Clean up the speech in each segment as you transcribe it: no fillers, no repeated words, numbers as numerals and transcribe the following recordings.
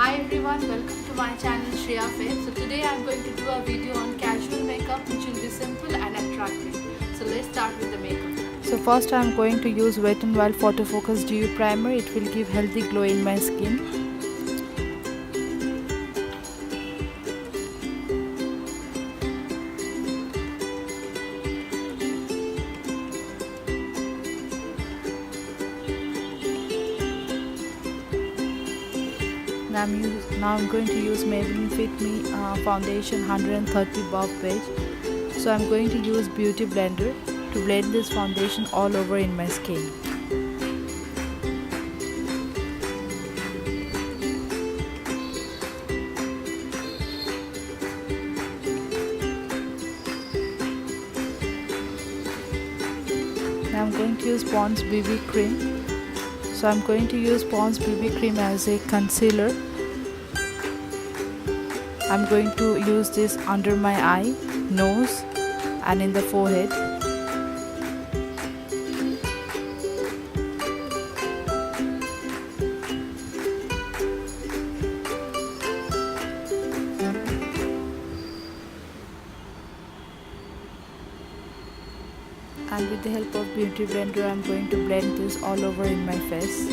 Hi everyone, welcome to my channel Shreya Fit. So today I'm going to do a video on casual makeup which will be simple and attractive. So let's start with the makeup. So first I'm going to use Wet n Wild Photo Focus Dewy Primer. It will give healthy glow in my skin. Now I'm going to use Maybelline Fit Me Foundation 130 Buff Beige. So I'm going to use Beauty Blender to blend this foundation all over in my skin. Now I'm going to use Pond's BB Cream. So I'm going to use Pond's BB Cream as a concealer. I'm going to use this under my eye, nose and in the forehead. And with the help of Beauty Blender, I'm going to blend this all over in my face.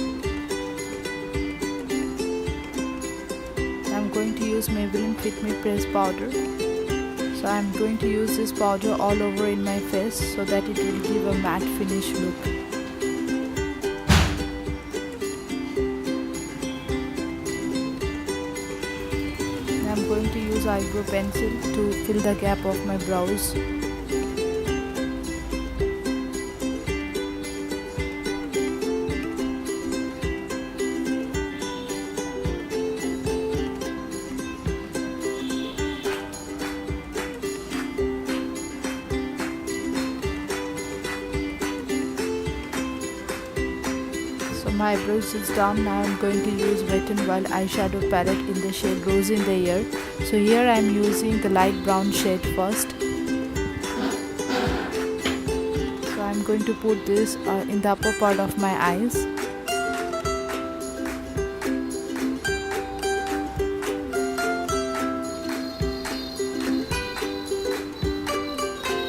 I'm going to use Maybelline Fit Me Press Powder. So I'm going to use this powder all over in my face so that it will give a matte finish look. I'm going to use eyebrow pencil to fill the gap of my brows. So my eyebrows is done. Now I'm going to use Wet n Wild eyeshadow palette in the shade Rose in the Air. So here I'm using the light brown shade first. So I'm going to put this in the upper part of my eyes.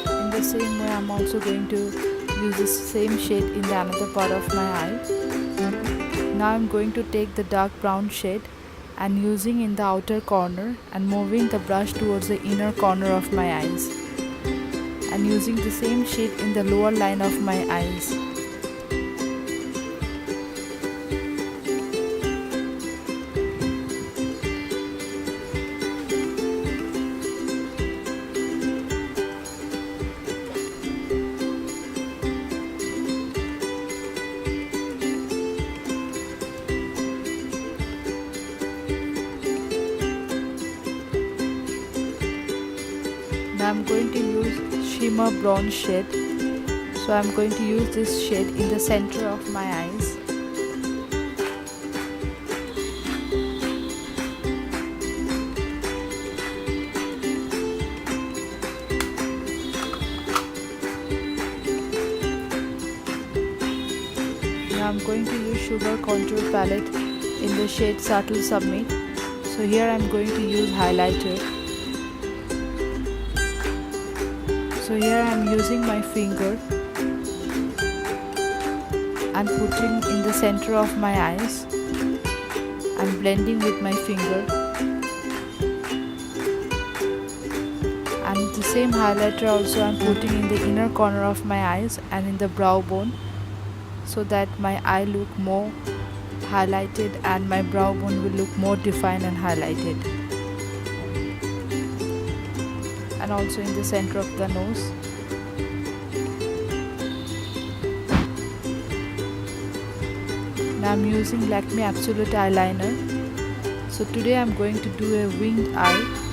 In the same way, I'm also going to use the same shade in the another part of my eye. Now I'm going to take the dark brown shade and using in the outer corner and moving the brush towards the inner corner of my eyes and using the same shade in the lower line of my eyes. Now I'm going to use shimmer bronze shade. So I'm going to use this shade in the center of my eyes. Now I'm going to use Sugar Contour Palette in the shade Subtle Submit. So here I'm going to use highlighter. So here I am using my finger and putting in the center of my eyes and blending with my finger, and the same highlighter also I am putting in the inner corner of my eyes and in the brow bone so that my eye look more highlighted and my brow bone will look more defined and highlighted. And also in the center of the nose. Now I'm using Lakme Absolute eyeliner. So today I'm going to do a winged eye.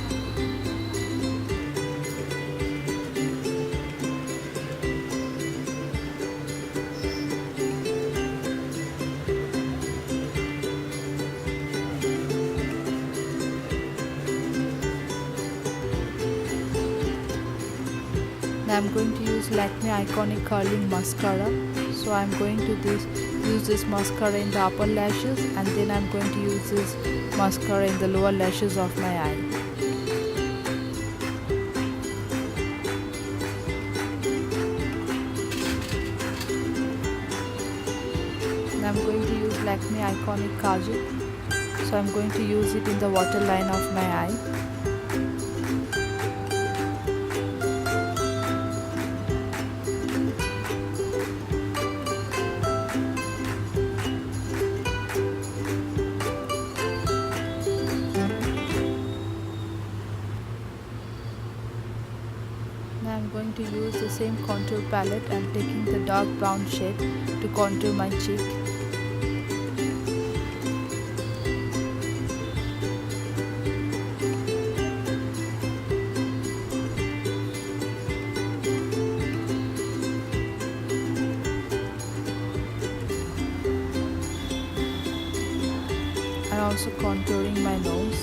Now I'm going to use Lakme Iconic Curling Mascara. So I'm going to use this mascara in the upper lashes, and then I'm going to use this mascara in the lower lashes of my eye. And I'm going to use Lakme Iconic Kajal. So I'm going to use it in the waterline of my eye. Now I'm going to use the same contour palette and taking the dark brown shade to contour my cheek. And also contouring my nose.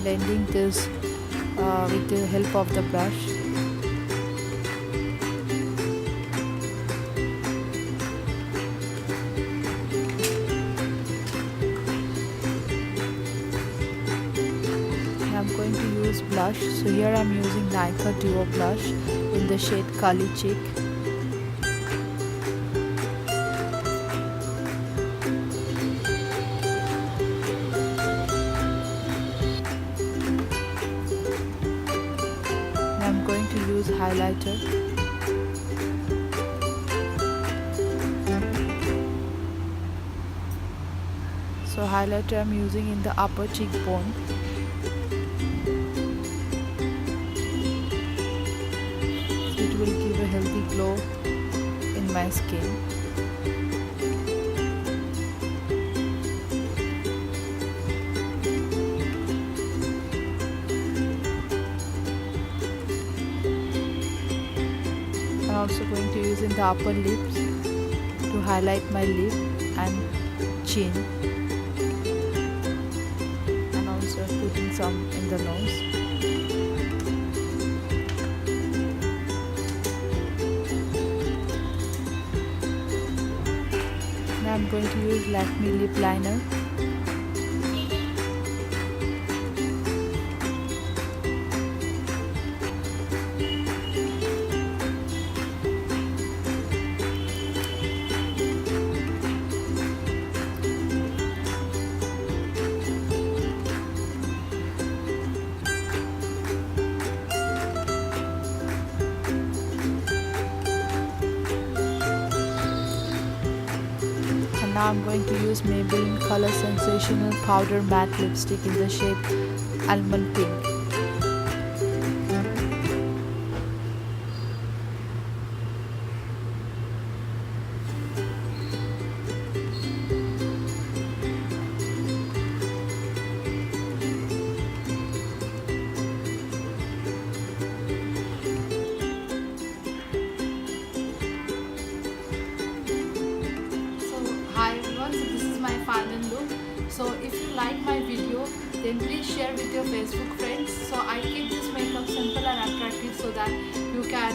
Blending this with the help of the brush. And I'm going to use blush. So here I'm using Nykaa Duo blush in the shade Cali Cheek. I'm going to use highlighter. So highlighter I'm using in the upper cheekbone. So it will give a healthy glow in my skin. I'm also going to use in the upper lips to highlight my lip and chin, and also putting some in the nose. Now I'm going to use Lakme lip liner. Now I'm going to use Maybelline Color Sensational Powder Matte Lipstick in the shade Almond Pink. Hi everyone, so this is my final look. So if you like my video, then please share with your Facebook friends. So I keep this makeup simple and attractive so that you can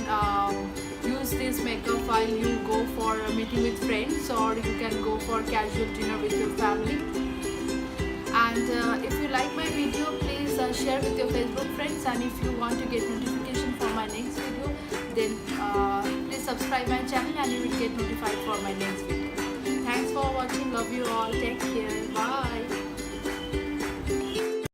use this makeup while you go for a meeting with friends, or you can go for casual dinner with your family. And if you like my video, please share with your Facebook friends, and if you want to get notification for my next video, then please subscribe my channel and you will get notified for my next video. Thanks for watching. Love you all. Take care. Bye.